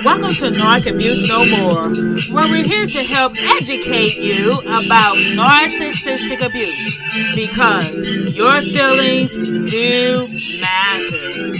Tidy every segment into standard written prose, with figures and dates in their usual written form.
Welcome to Narc Abuse No More, where we're here to help educate you about narcissistic abuse because your feelings do matter.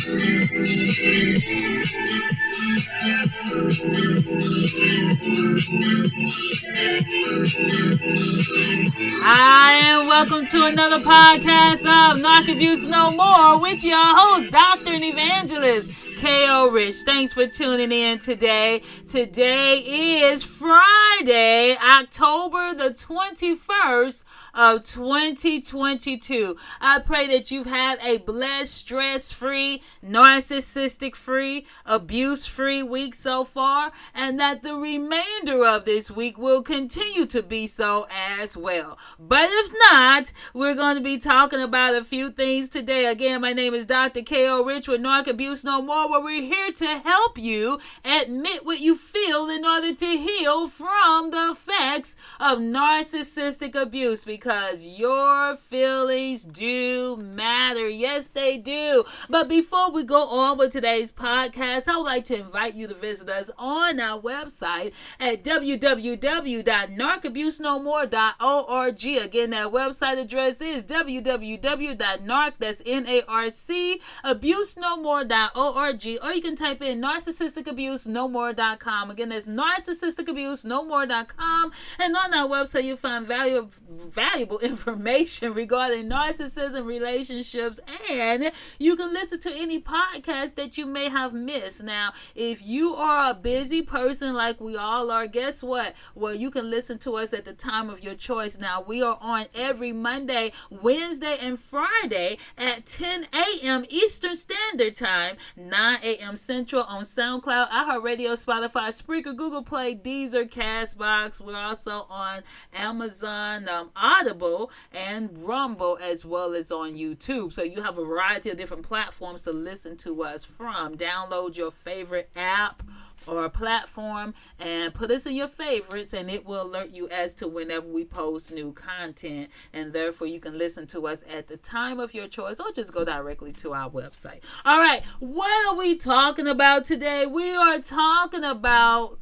Hi, and welcome to another podcast of Narc Abuse No More with your host, Dr. and Evangelist K.O. Rich. Thanks for tuning in today. Today is Friday, October the 21st of 2022. I pray that you've had a blessed, stress-free, narcissistic-free, abuse-free week so far, and that the remainder of this week will continue to be so as well. But if not, we're going to be talking about a few things today. Again, my name is Dr. K.O. Rich with Narc Abuse No More, where we're here to help you admit what you feel in order to heal from the effects of narcissistic abuse, because your feelings do matter. Yes, they do. But before we go on with today's podcast, I would like to invite you to visit us on our website at www.narcabusenomore.org. Again, that website address is www.narc, that's N-A-R-C, abusenomore.org, or you can type in narcissisticabusenomore.com. Again, that's narcissisticabusenomore.com, and on our website you'll find valuable information regarding narcissism, relationships, and you can listen to any podcast that you may have missed. Now, if you are a busy person like we all are, guess what? Well, you can listen to us at the time of your choice. Now, we are on every Monday, Wednesday, and Friday at 10 a.m. Eastern Standard Time, 9 a.m. Central on SoundCloud, iHeartRadio, Spotify, Spreaker, Google Play, Deezer, Castbox. We're also on Amazon, Audible, and Rumble, as well as on YouTube. So you have a variety of different platforms to listen to us from. Download your favorite app or platform and put us in your favorites, and it will alert you as to whenever we post new content, and therefore you can listen to us at the time of your choice, or just go directly to our website. All right, what are we talking about today? We are talking about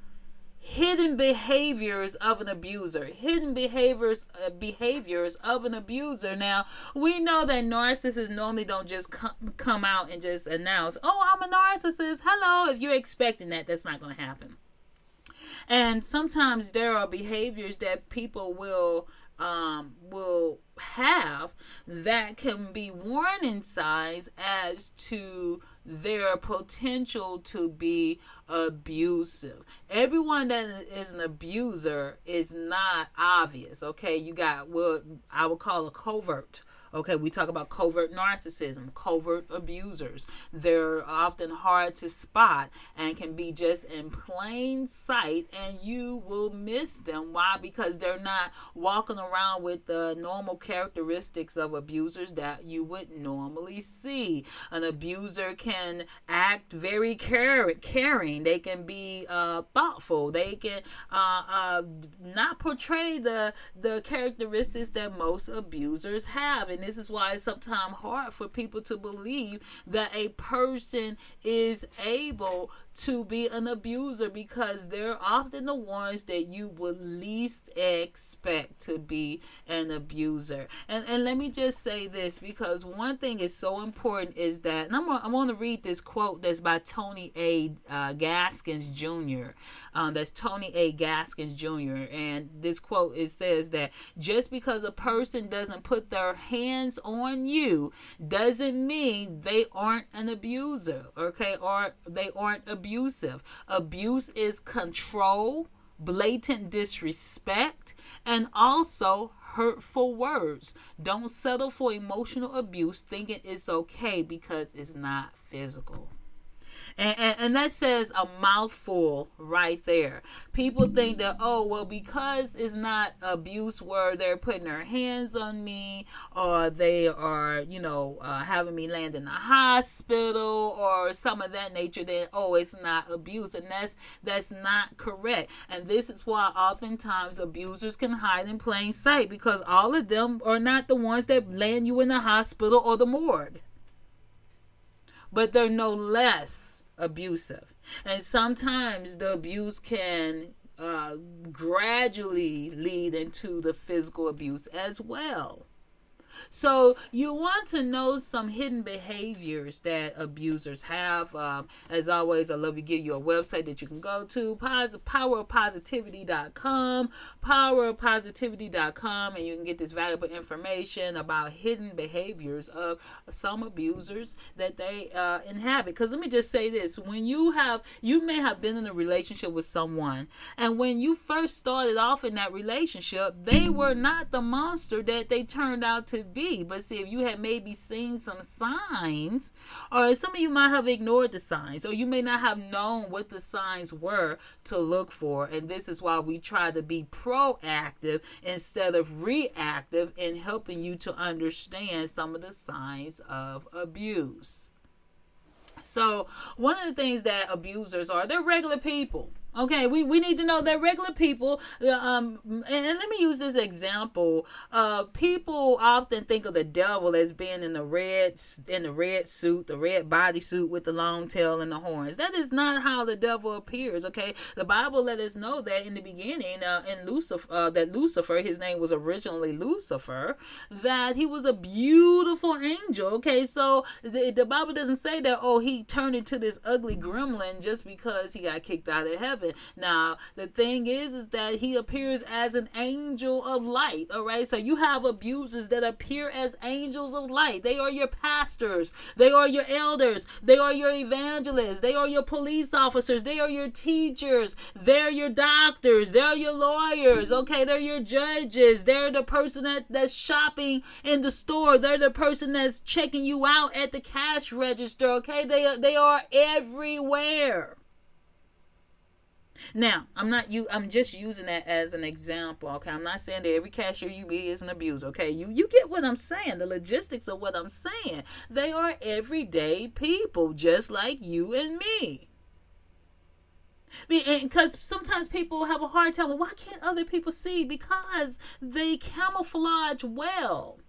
hidden behaviors of an abuser. Hidden behaviors of an abuser. Now, we know that narcissists normally don't just come out and just announce, "Oh, I'm a narcissist. Hello." If you're expecting that, that's not going to happen. And sometimes there are behaviors that people will have that can be warning signs as to their potential to be abusive. Everyone that is an abuser is not obvious. Okay, you got what I would call a covert. Okay, we talk about covert narcissism, covert abusers. They're often hard to spot and can be just in plain sight, and you will miss them. Why? Because they're not walking around with the normal characteristics of abusers that you would normally see. An abuser can act very caring. They can be thoughtful. They can not portray the characteristics that most abusers have. And this is why it's sometimes hard for people to believe that a person is able to be an abuser, because they're often the ones that you would least expect to be an abuser. And let me just say this, because one thing is so important is that, and I'm going to read this quote that's by Tony A. Gaskins Jr. That's Tony A. Gaskins Jr. And this quote, it says that just because a person doesn't put their hands on you doesn't mean they aren't an abuser, okay, or they aren't abusive. Abuse is control, blatant disrespect, and also hurtful words. Don't settle for emotional abuse thinking it's okay because it's not physical. And that says a mouthful right there. People think that, oh, well, because it's not abuse where they're putting their hands on me, or they are, having me land in the hospital or some of that nature, then, oh, it's not abuse. And that's not correct. And this is why oftentimes abusers can hide in plain sight, because all of them are not the ones that land you in the hospital or the morgue. But they're no less abusive. And sometimes the abuse can gradually lead into the physical abuse as well. So you want to know some hidden behaviors that abusers have. As always, I love to give you a website that you can go to, powerofpositivity.com, powerofpositivity.com, and you can get this valuable information about hidden behaviors of some abusers that they inhabit. Because let me just say this: when you may have been in a relationship with someone, and when you first started off in that relationship, they were not the monster that they turned out to be. But see, if you had maybe seen some signs, or some of you might have ignored the signs, or you may not have known what the signs were to look for. And this is why we try to be proactive instead of reactive in helping you to understand some of the signs of abuse. So one of the things that abusers are, they're regular people. Okay, we need to know they're regular people. And let me use this example. People often think of the devil as being in the red suit, the red bodysuit with the long tail and the horns. That is not how the devil appears. Okay, the Bible let us know that in the beginning, in Lucifer, his name was originally Lucifer, that he was a beautiful angel. Okay, so the Bible doesn't say that he turned into this ugly gremlin just because he got kicked out of heaven. Now, the thing is that he appears as an angel of light. All right. So you have abusers that appear as angels of light. They are your pastors. They are your elders. They are your evangelists. They are your police officers. They are your teachers. They're your doctors. They're your lawyers. Okay. They're your judges. They're the person that's shopping in the store. They're the person that's checking you out at the cash register. Okay. They are everywhere. Now, I'm just using that as an example, okay? I'm not saying that every cashier you meet is an abuser, okay? You get what I'm saying, the logistics of what I'm saying. They are everyday people, just like you and me. Because sometimes people have a hard time, well, why can't other people see? Because they camouflage well.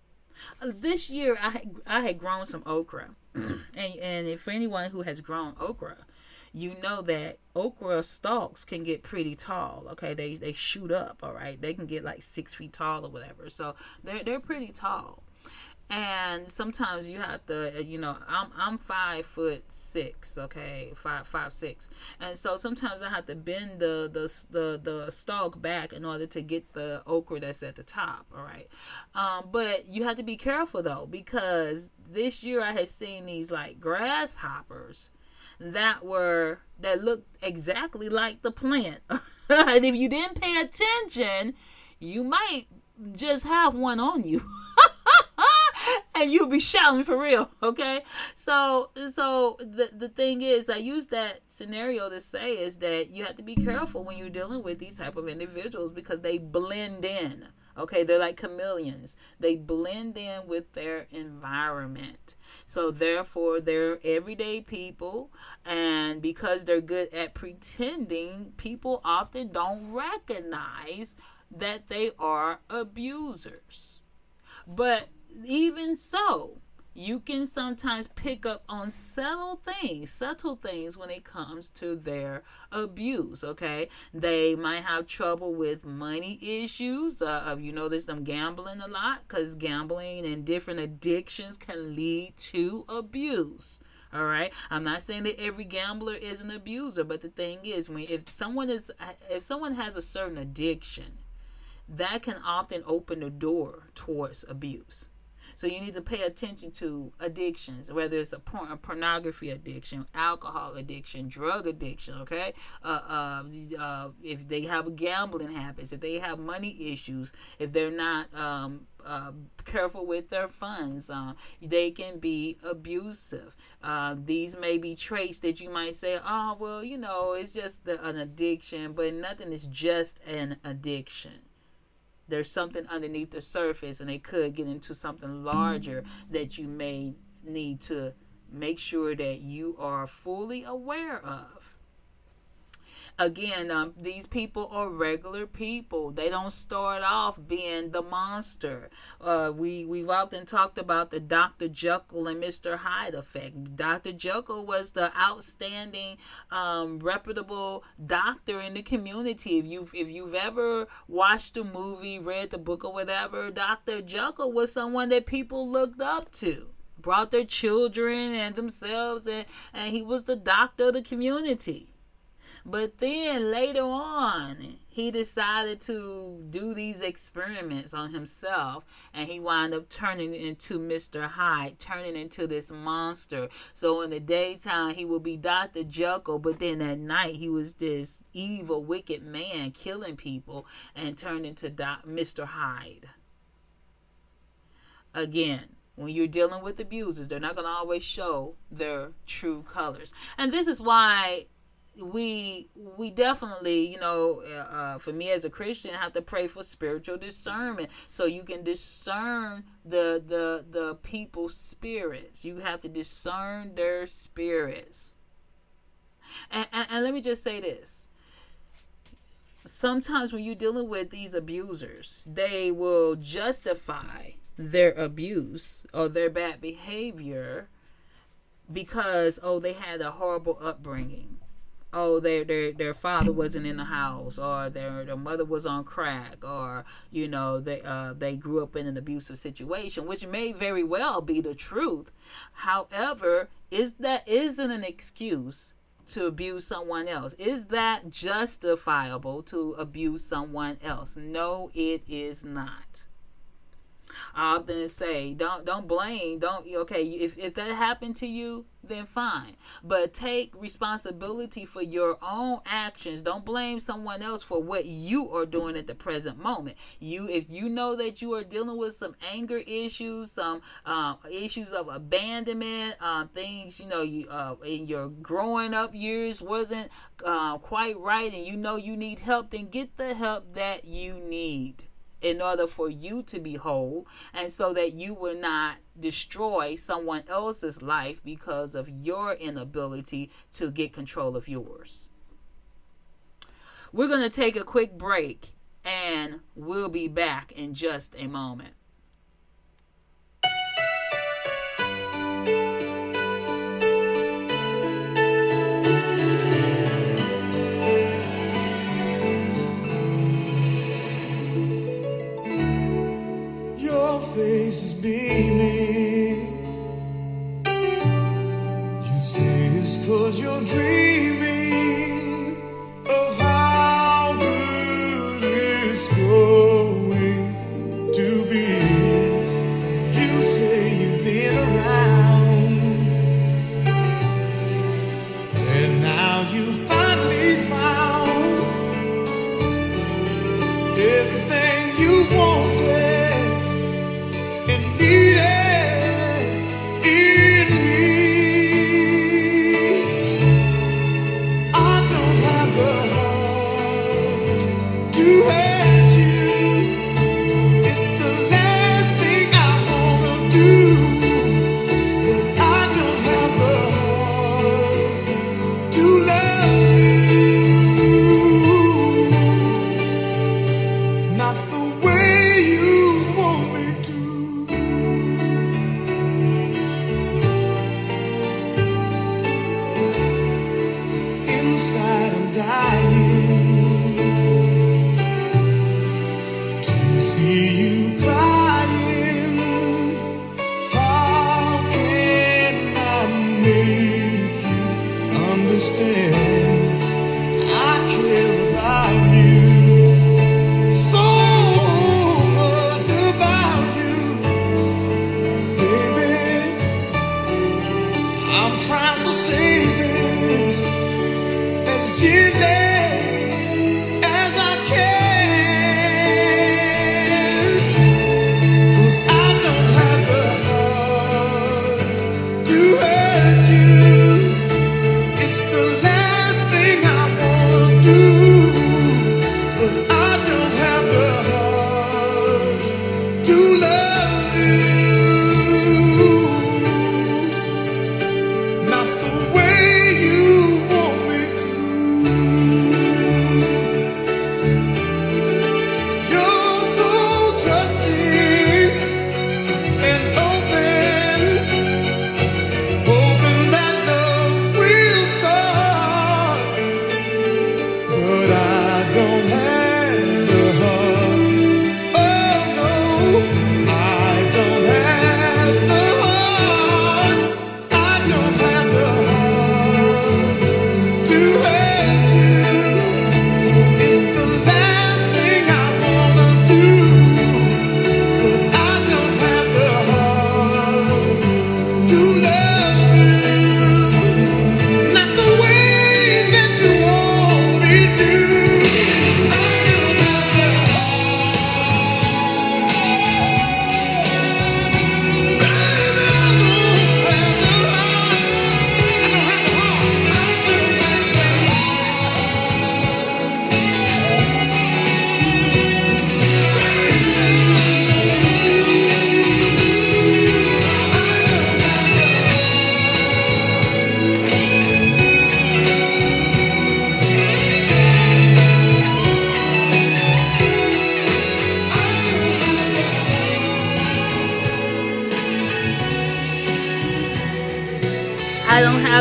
This year, I had grown some okra. and if for anyone who has grown okra, you know that okra stalks can get pretty tall. Okay, they shoot up. All right, they can get like 6 feet tall or whatever. So they're pretty tall. And sometimes you have to, I'm 5'6", okay, 5'6", and so sometimes I have to bend the stalk back in order to get the okra that's at the top. All right, but you have to be careful though, because this year I had seen these like grasshoppers that looked exactly like the plant. And if you didn't pay attention, you might just have one on you. And you'll be shouting for real, okay? So the thing is, I use that scenario to say is that you have to be careful when you're dealing with these type of individuals, because they blend in. Okay, they're like chameleons. They blend in with their environment. So therefore, they're everyday people. And because they're good at pretending, people often don't recognize that they are abusers. But even so, you can sometimes pick up on subtle things when it comes to their abuse, okay? They might have trouble with money issues. You notice them gambling a lot, because gambling and different addictions can lead to abuse. All right. I'm not saying that every gambler is an abuser, but the thing is, if someone has a certain addiction, that can often open the door towards abuse. So you need to pay attention to addictions, whether it's a pornography addiction, alcohol addiction, drug addiction, okay? If they have gambling habits, if they have money issues, if they're not careful with their funds, they can be abusive. These may be traits that you might say, oh, well, it's just an addiction, but nothing is just an addiction. There's something underneath the surface, and it could get into something larger that you may need to make sure that you are fully aware of. Again, these people are regular people. They don't start off being the monster. We've often talked about the Dr. Jekyll and Mr. Hyde effect. Dr. Jekyll was the outstanding, reputable doctor in the community. If you've ever watched a movie, read the book, or whatever, Dr. Jekyll was someone that people looked up to, brought their children and themselves, and he was the doctor of the community. But then later on, he decided to do these experiments on himself, and he wound up turning into Mr. Hyde, turning into this monster. So in the daytime, he would be Dr. Jekyll, but then at night, he was this evil, wicked man killing people and turned into Mr. Hyde. Again, when you're dealing with abusers, they're not going to always show their true colors. And this is why we definitely, for me as a Christian, have to pray for spiritual discernment, so you can discern the people's spirits. You have to discern their spirits. And let me just say this. Sometimes when you're dealing with these abusers, they will justify their abuse or their bad behavior because, they had a horrible upbringing. Their father wasn't in the house, or their mother was on crack, or they grew up in an abusive situation, which may very well be the truth. However, isn't an excuse to abuse someone else. Is that justifiable to abuse someone else? No, it is not. I often say, don't blame, if that happened to you, then fine. But take responsibility for your own actions. Don't blame someone else for what you are doing at the present moment. If you know that you are dealing with some anger issues, some issues of abandonment, things, in your growing up years wasn't quite right, and you need help, then get the help that you need in order for you to be whole, and so that you will not destroy someone else's life because of your inability to get control of yours. We're going to take a quick break, and we'll be back in just a moment. Face is beaming. You say it's 'cause you're dreaming of how good it's going to be. You say you've been around, and now you finally found everything you wanted and needed in me. I don't have the heart to hurt you. It's the last thing I wanna do, but I don't have the heart to love you, not the way you want me to. Inside I'm dying to see you crying. How can I make you understand? I care about you, so much about you, baby. I'm trying to say this as gently as I can, 'cause I don't have the heart to hurt you. It's the last thing I wanna do,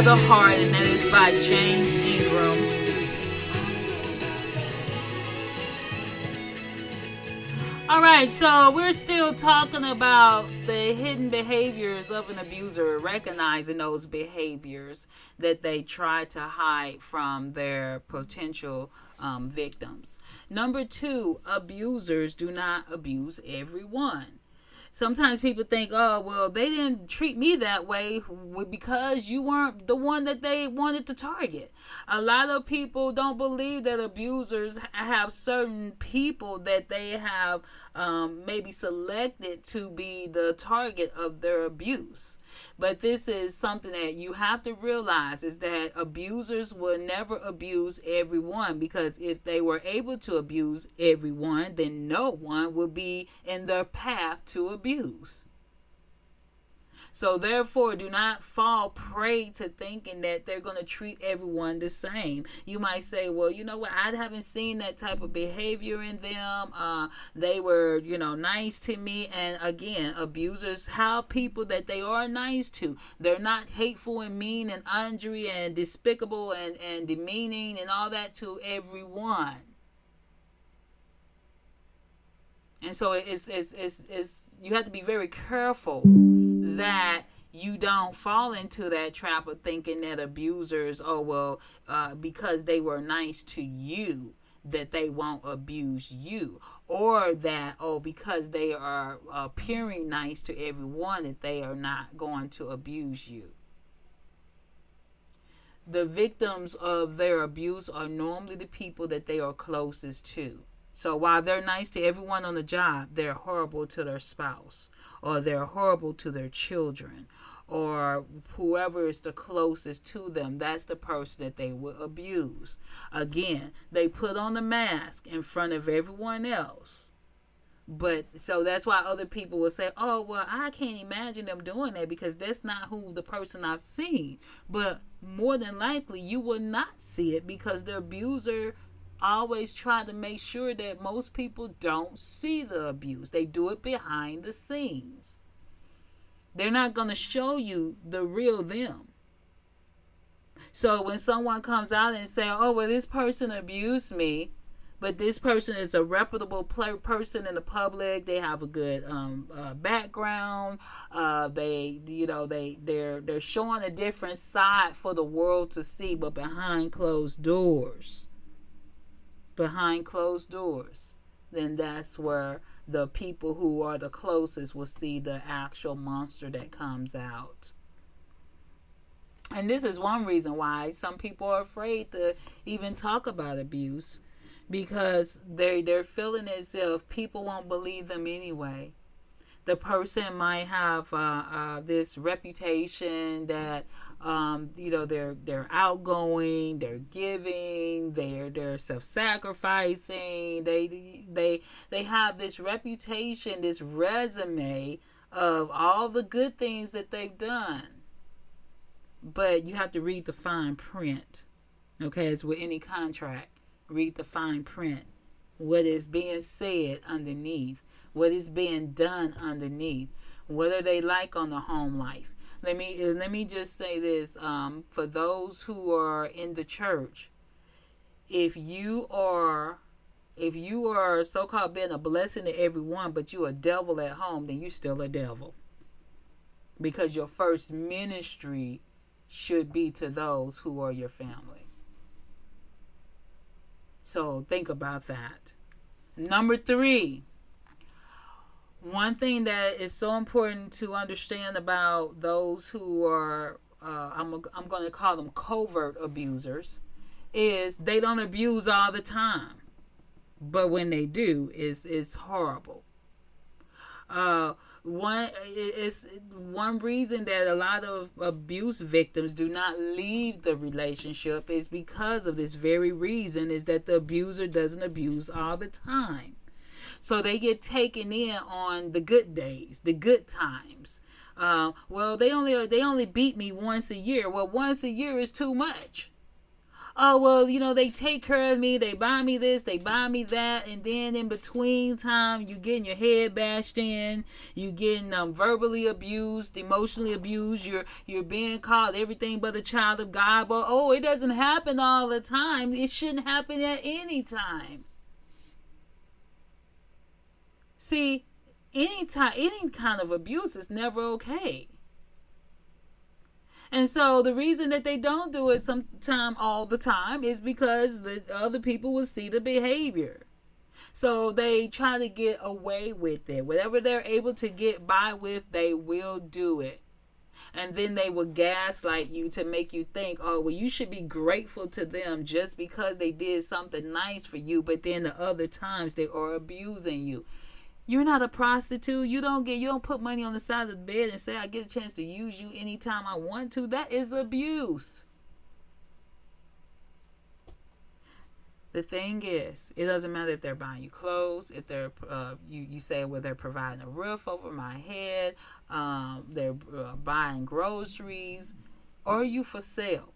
the Heart, and that is by James Ingram. All right, so we're still talking about the hidden behaviors of an abuser, recognizing those behaviors that they try to hide from their potential victims. Number 2, abusers do not abuse everyone. Sometimes people think, oh, well, they didn't treat me that way because you weren't the one that they wanted to target. A lot of people don't believe that abusers have certain people that they have maybe selected to be the target of their abuse. But this is something that you have to realize, is that abusers will never abuse everyone, because if they were able to abuse everyone, then no one would be in their path to abuse. So therefore, do not fall prey to thinking that they're going to treat everyone the same. You might say, well, you know what? I haven't seen that type of behavior in them. They were, nice to me. And again, abusers have people that they are nice to. They're not hateful and mean and injury and despicable and demeaning and all that to everyone. And so it's you have to be very careful that you don't fall into that trap of thinking that abusers, because they were nice to you, that they won't abuse you. Or that, because they are appearing nice to everyone, that they are not going to abuse you. The victims of their abuse are normally the people that they are closest to. So while they're nice to everyone on the job, they're horrible to their spouse, or they're horrible to their children, or whoever is the closest to them. That's the person that they will abuse. Again, they put on the mask in front of everyone else. But so that's why other people will say, oh, well, I can't imagine them doing that because that's not who the person I've seen. But more than likely, you will not see it, because the abuser always try to make sure that most people don't see the abuse. They do it behind the scenes. They're not going to show you the real them. So when someone comes out and say, oh, well, this person abused me, but this person is a reputable person in the public, they have a good background, they're showing a different side for the world to see, but behind closed doors, then that's where the people who are the closest will see the actual monster that comes out. And this is one reason why some people are afraid to even talk about abuse, because they're feeling as if people won't believe them anyway. The person might have this reputation that they're outgoing, they're giving, they're self-sacrificing. They have this reputation, this resume of all the good things that they've done. But you have to read the fine print. Okay, as with any contract, read the fine print. What is being said underneath? What is being done underneath? What are they like on the home life? Let me just say this, for those who are in the church, if you are so-called being a blessing to everyone, but you're a devil at home, then you're still a devil. Because your first ministry should be to those who are your family. So think about that. Number 3. One thing that is so important to understand about those who are, I'm going to call them covert abusers, is they don't abuse all the time. But when they do, it's horrible. One reason that a lot of abuse victims do not leave the relationship is because of this very reason, is that the abuser doesn't abuse all the time. So they get taken in on the good days, the good times. Well, they only beat me once a year. Well, once a year is too much. oh, well, they take care of me, they buy me this, they buy me that, and then in between time, you getting your head bashed in, you getting verbally abused, emotionally abused, you're being called everything but a child of God. But it doesn't happen all the time. It shouldn't happen at any time. See, any kind of abuse is never okay. And so the reason that they don't do it sometime all the time is because the other people will see the behavior. So they try to get away with it. Whatever they're able to get by with, they will do it. And then they will gaslight you to make you think, oh, well, you should be grateful to them just because they did something nice for you. But then the other times they are abusing you. You're not a prostitute. You don't put money on the side of the bed and say, I get a chance to use you anytime I want to. That is abuse. The thing is, it doesn't matter if they're buying you clothes, if they're, you say, well, they're providing a roof over my head, they're buying groceries, or you for sale.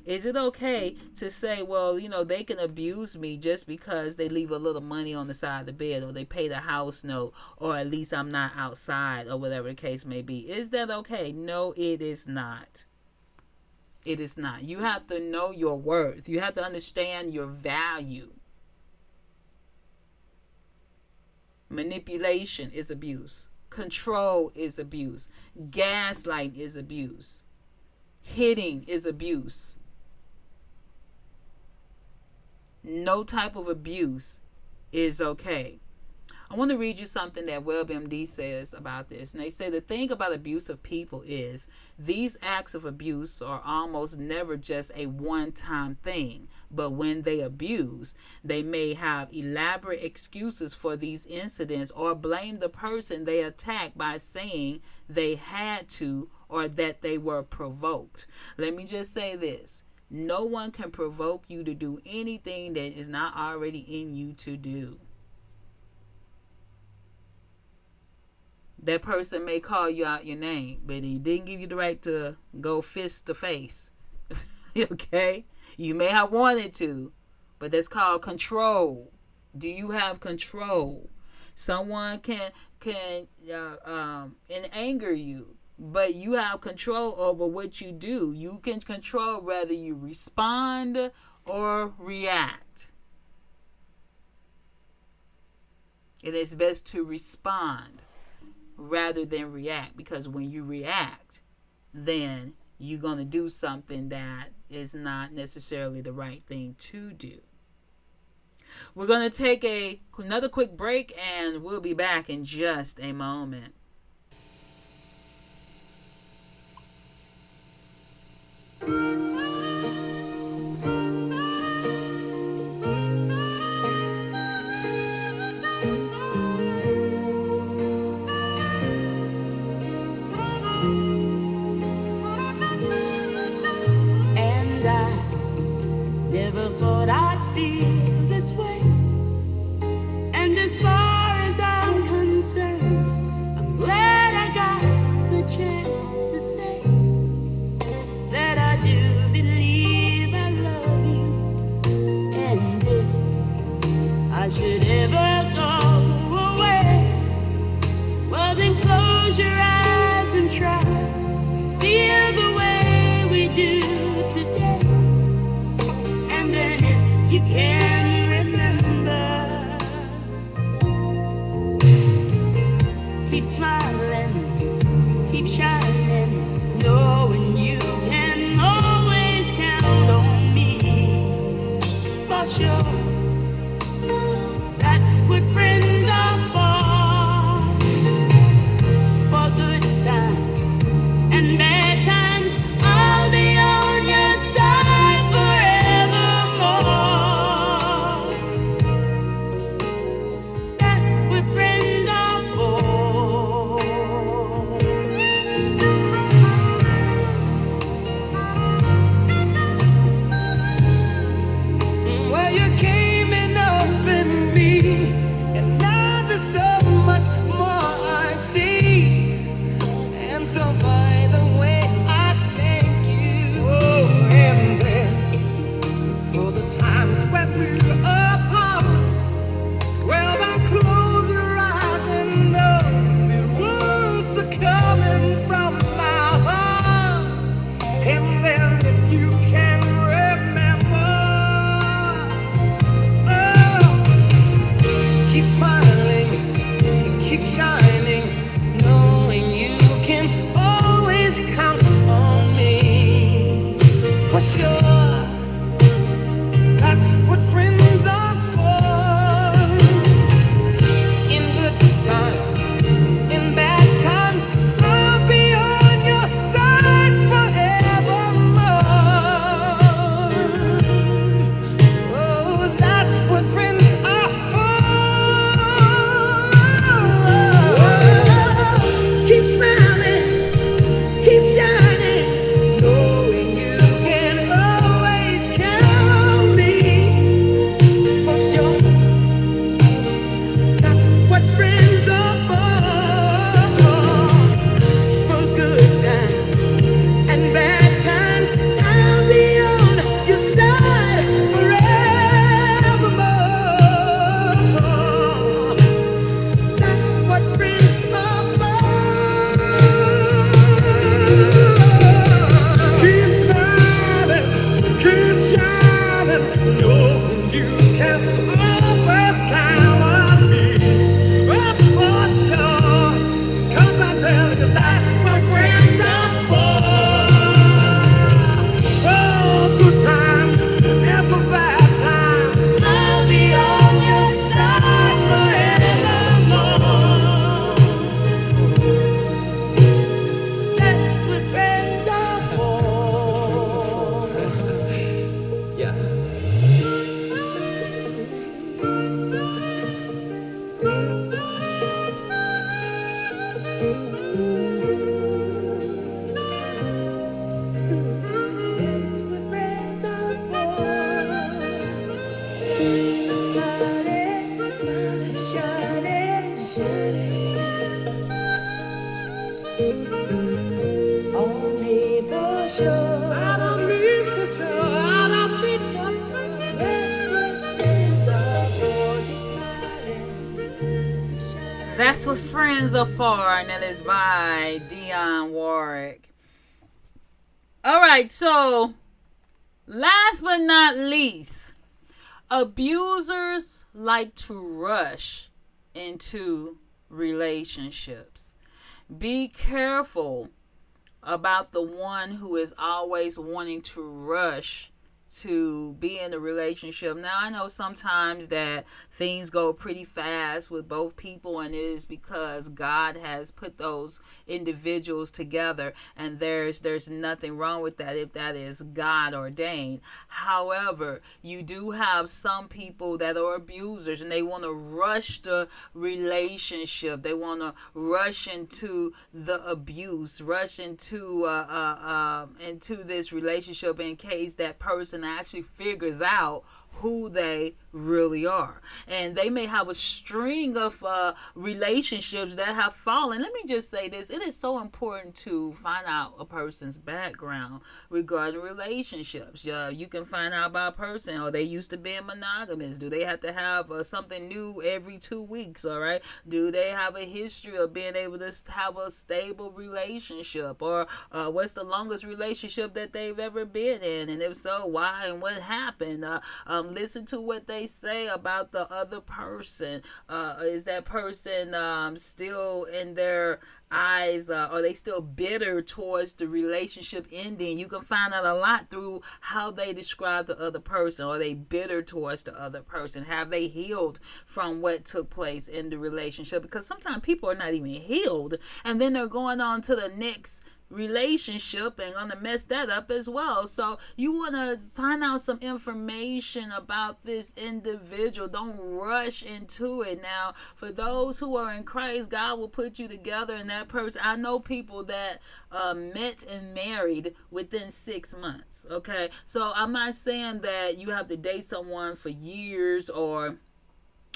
Is it okay to say, well, they can abuse me just because they leave a little money on the side of the bed, or they pay the house note, or at least I'm not outside, or whatever the case may be? Is that okay? No, it is not. It is not. You have to know your worth. You have to understand your value. Manipulation is abuse. Control is abuse. Gaslight is abuse. Hitting is abuse. No type of abuse is okay. I want to read you something that WebMD says about this. And they say the thing about abusive people is these acts of abuse are almost never just a one-time thing. But when they abuse, they may have elaborate excuses for these incidents or blame the person they attacked by saying they had to or that they were provoked. Let me just say this. No one can provoke you to do anything that is not already in you to do. That person may call you out your name, but he didn't give you the right to go fist to face. Okay? You may have wanted to, but that's called control. Do you have control? Someone can anger you, but you have control over what you do. You can control whether you respond or react. It is best to respond rather than react, because when you react, then you're going to do something that is not necessarily the right thing to do. We're going to take another quick break, and we'll be back in just a moment. And I never thought I'd feel this way. And as far as I'm concerned, I'm glad I got the chance to say that I do believe I love you. And if I should ever go away, well then close your eyes and try to feel the way we do today. And then if you can remember, keep smiling, keep shining, knowing you can always count on me. For sure, that's what friends are for good times and bad times. I'll be on your side forevermore. That's what friends are for. for sure. That's what friends are for. In good times, in bad times, I'll be on your side forevermore. Oh, that's what friends are for. Keep smiling, keep shining, knowing you can always count on me for sure. That's what friends are for good times and bad times. I'll be on your side forevermore. That's what friends are for. Keep smiling, keep shining, knowing you can always count on me. Oh, for sure, 'cause I tell you that's what friends are for. Oh, good times and for bad times, I'll be on your side forevermore. That's what friends are for. Yeah. That's what friends are for. Smiling, smiling, shining, shining. On me for sure. Out of me for sure. Out of me for sure. That's what friends are for. Smiling, That's what friends are for, and that is by Dionne Warwick. All right, so last but not least, abusers like to rush into relationships. Be careful about the one who is always wanting to rush to be in a relationship. Now, I know sometimes that things go pretty fast with both people, and it is because God has put those individuals together, and there's nothing wrong with that if that is God ordained. However, you do have some people that are abusers, and they want to rush the relationship. They want to rush into the abuse, rush into this relationship in case that person actually figures out who they really are. And they may have a string of relationships that have fallen. Let me just say this. It is so important to find out a person's background regarding relationships. You can find out about a person. Are they used to being monogamous? Do they have to have something new every 2 weeks? All right. Do they have a history of being able to have a stable relationship? Or what's the longest relationship that they've ever been in? And if so, why and what happened? Listen to what they say about the other person. Is that person still in their eyes? Are they still bitter towards the relationship ending? You can find out a lot through how they describe the other person. Are they bitter towards the other person? Have they healed from what took place in the relationship? Because sometimes people are not even healed, and then they're going on to the next relationship and gonna mess that up as well. So you want to find out some information about this individual. Don't rush into it. Now, for those who are in Christ, God will put you together and that person. I know people that met and married within 6 months. Okay, so I'm not saying that you have to date someone for years or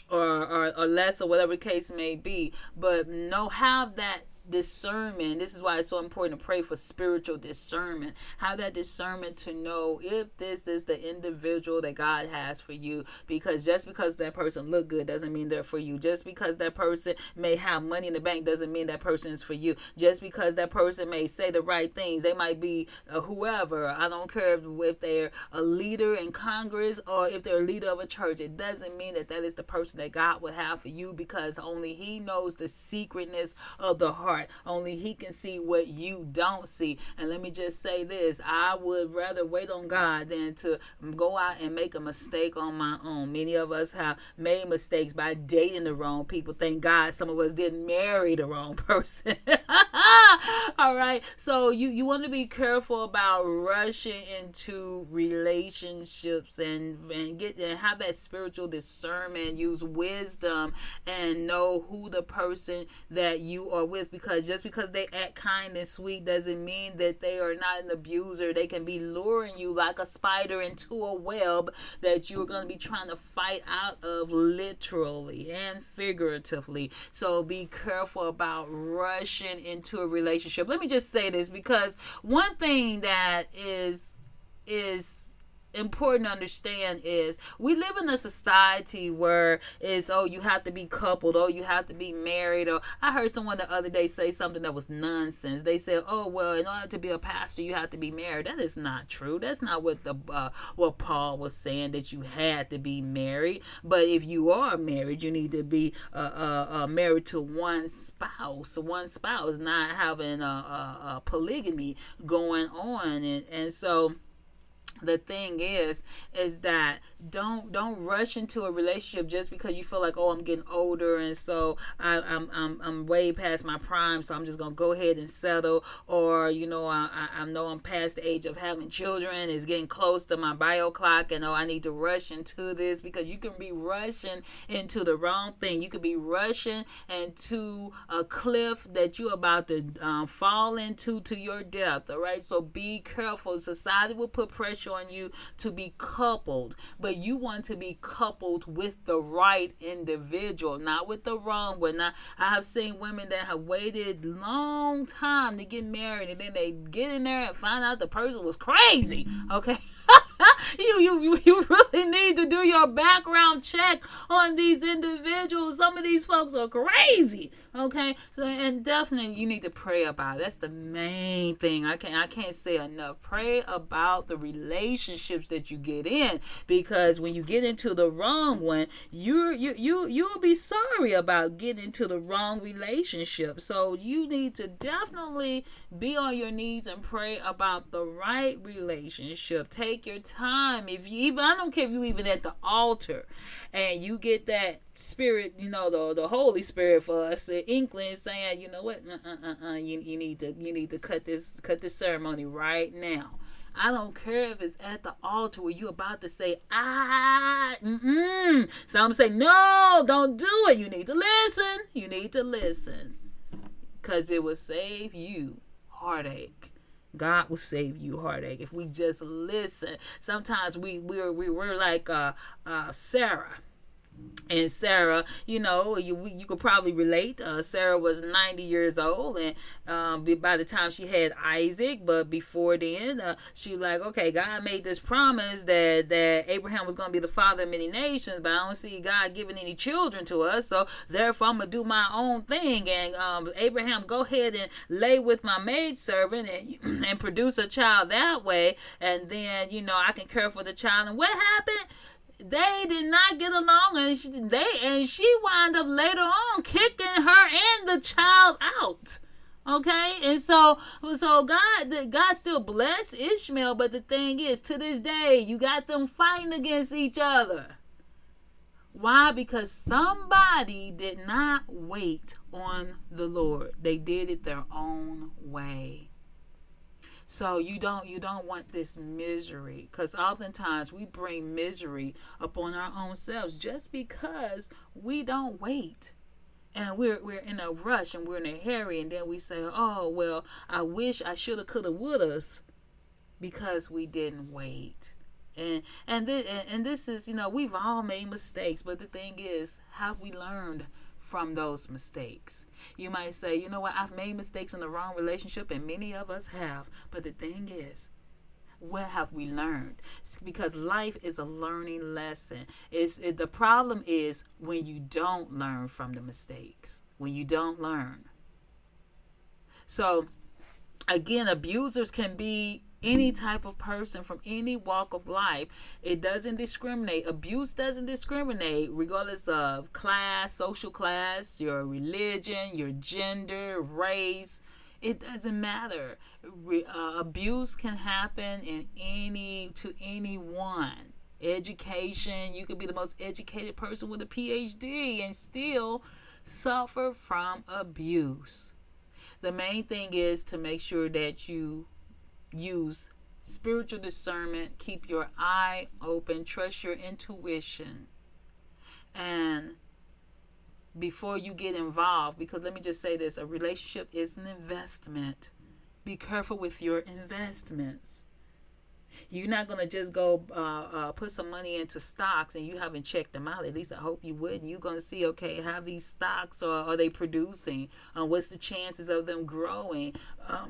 less, or whatever the case may be, but have that discernment. This is why it's so important to pray for spiritual discernment. Have that discernment to know if this is the individual that God has for you. Because just because that person look good doesn't mean they're for you. Just because that person may have money in the bank doesn't mean that person is for you. Just because that person may say the right things, they might be whoever. I don't care if they're a leader in Congress or if they're a leader of a church. It doesn't mean that that is the person that God would have for you, because only He knows the secretness of the heart. heart. Only he can see what you don't see. And let me just say this, I would rather wait on God than to go out and make a mistake on my own. Many of us have made mistakes by dating the wrong people. Thank God some of us didn't marry the wrong person. All right. So you want to be careful about rushing into relationships and have that spiritual discernment, use wisdom, and know who the person that you are with, because just because they act kind and sweet doesn't mean that they are not an abuser. They can be luring you like a spider into a web that you're going to be trying to fight out of, literally and figuratively. So be careful about rushing into a relationship. Let me just say this, because one thing that is important to understand is we live in a society where it's, oh, you have to be coupled, oh, you have to be married. Or I heard someone the other day say something that was nonsense. They said, oh, well, in order to be a pastor you have to be married. That is not true. That's not what what Paul was saying, that you had to be married. But if you are married, you need to be married to one spouse, not having a polygamy going on. And so the thing is that don't rush into a relationship just because you feel like, oh, I'm getting older, and so I'm way past my prime, so I'm just gonna go ahead and settle. Or I know I'm past the age of having children, it's getting close to my bio clock, and I need to rush into this, because you can be rushing into the wrong thing. You could be rushing into a cliff that you're about to fall into to your death. All right, so be careful. Society will put pressure on you to be coupled, but you want to be coupled with the right individual, not with the wrong one. Now, I have seen women that have waited long time to get married, and then they get in there and find out the person was crazy. Okay. You really need to do your background check on these individuals. Some of these folks are crazy. Okay, so and definitely you need to pray about it. That's the main thing. I can't say enough. Pray about the relationships that you get in, because when you get into the wrong one, you'll be sorry about getting into the wrong relationship. So you need to definitely be on your knees and pray about the right relationship. Take your time. I don't care if you even at the altar and you get that spirit, the Holy Spirit for us, the inkling saying, you know what, you need to cut this ceremony right now. I don't care if it's at the altar where you're about to say, Some say, no, don't do it. You need to listen. Because it will save you heartache. God will save you heartache if we just listen. Sometimes we're like Sarah. And Sarah, you could probably relate. Sarah was 90 years old, and by the time she had Isaac, but before then, she was like, okay, God made this promise that Abraham was going to be the father of many nations, but I don't see God giving any children to us, so therefore I'm going to do my own thing. And Abraham, go ahead and lay with my maidservant and produce a child that way, and then, I can care for the child. And what happened? They did not get along, and she wound up later on kicking her and the child out. Okay, and so God still blessed Ishmael, but the thing is, to this day, you got them fighting against each other. Why? Because somebody did not wait on the Lord. They did it their own way. So you don't want this misery, because oftentimes we bring misery upon our own selves just because we don't wait. And we're in a rush and we're in a hurry, and then we say, oh, well, I wish I shoulda, coulda, wouldas, because we didn't wait. And this is, we've all made mistakes, but the thing is, have we learned from those mistakes? You might say, you know what, I've made mistakes in the wrong relationship, and many of us have, but the thing is, what have we learned? Because life is a learning lesson. The problem is when you don't learn from the mistakes, when you don't learn. So again, abusers can be Any type of person from any walk of life. It doesn't discriminate. Abuse doesn't discriminate regardless of class, social class, your religion, your gender, race. It doesn't matter. Abuse can happen to anyone. Education, you could be the most educated person with a PhD and still suffer from abuse. The main thing is to make sure that you use spiritual discernment, keep your eye open, trust your intuition, and before you get involved, because let me just say this, a relationship is an investment. Be careful with your investments. You're not going to just go put some money into stocks and you haven't checked them out. At least I hope you wouldn't. You're going to see, okay, how these stocks are they producing? What's the chances of them growing?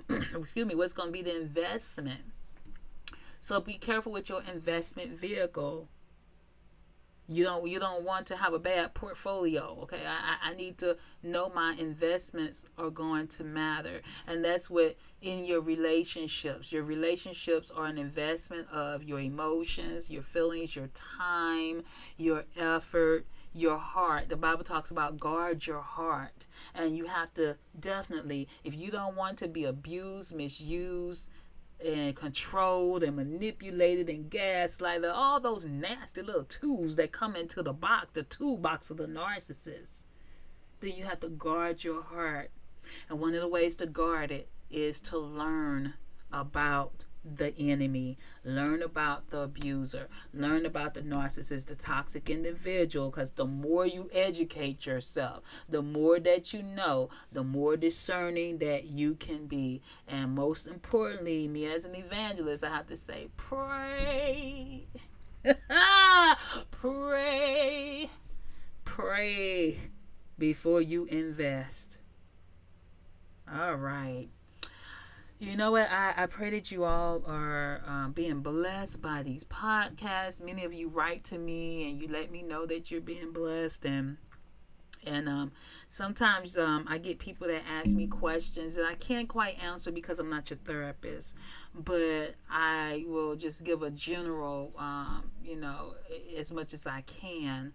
What's going to be the investment? So be careful with your investment vehicle. You don't want to have a bad portfolio, okay? I need to know my investments are going to matter. And that's what in your relationships. Your relationships are an investment of your emotions, your feelings, your time, your effort, your heart. The Bible talks about guard your heart. And you have to definitely, if you don't want to be abused, misused, and controlled and manipulated and gaslighted, all those nasty little tools that come into the toolbox of the narcissist, then you have to guard your heart. And one of the ways to guard it is to learn about the enemy, learn about the abuser, learn about the narcissist, the toxic individual, because the more you educate yourself, the more that you know, the more discerning that you can be. And most importantly, me as an evangelist, I have to say, pray. Pray before you invest. All right. You know what? I pray that you all are being blessed by these podcasts. Many of you write to me and you let me know that you're being blessed. And sometimes I get people that ask me questions that I can't quite answer because I'm not your therapist. But I will just give a general, as much as I can.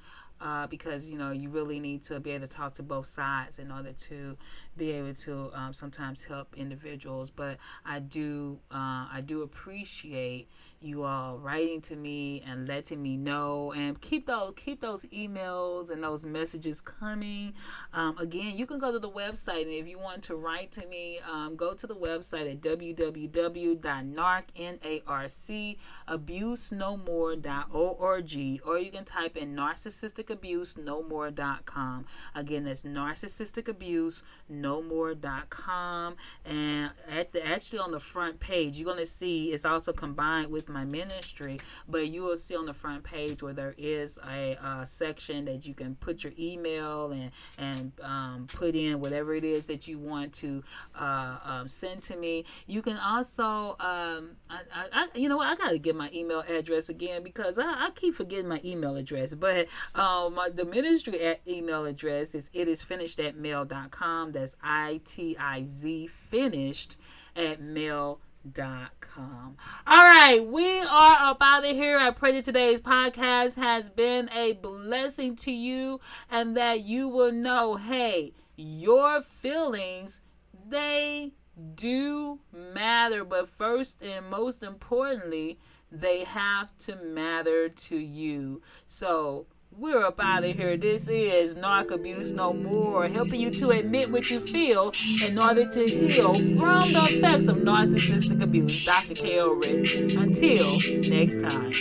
Because you really need to be able to talk to both sides in order to be able to sometimes help individuals. But I do appreciate you all writing to me and letting me know, and keep those emails and those messages coming. Again, you can go to the website, and if you want to write to me, go to the website at www.narcabusenomore.org, or you can type in narcissistic-abuse-no-more.com. Again, that's narcissistic-abuse-no-more.com. And actually on the front page, you're going to see it's also combined with my ministry, but you will see on the front page where there is a section that you can put your email and put in whatever it is that you want to send to me. You can also I gotta get my email address again, because I keep forgetting my email address. But the ministry email address is itisfinished@mail.com. That's ITIZ finished at mail.com. All right, we are up out of here. I pray that today's podcast has been a blessing to you, and that you will know, hey, your feelings, they do matter, but first and most importantly, they have to matter to you. So we're up out of here. This is Narc Abuse No More, helping you to admit what you feel in order to heal from the effects of narcissistic abuse. Dr. K.O. Rich. Until next time.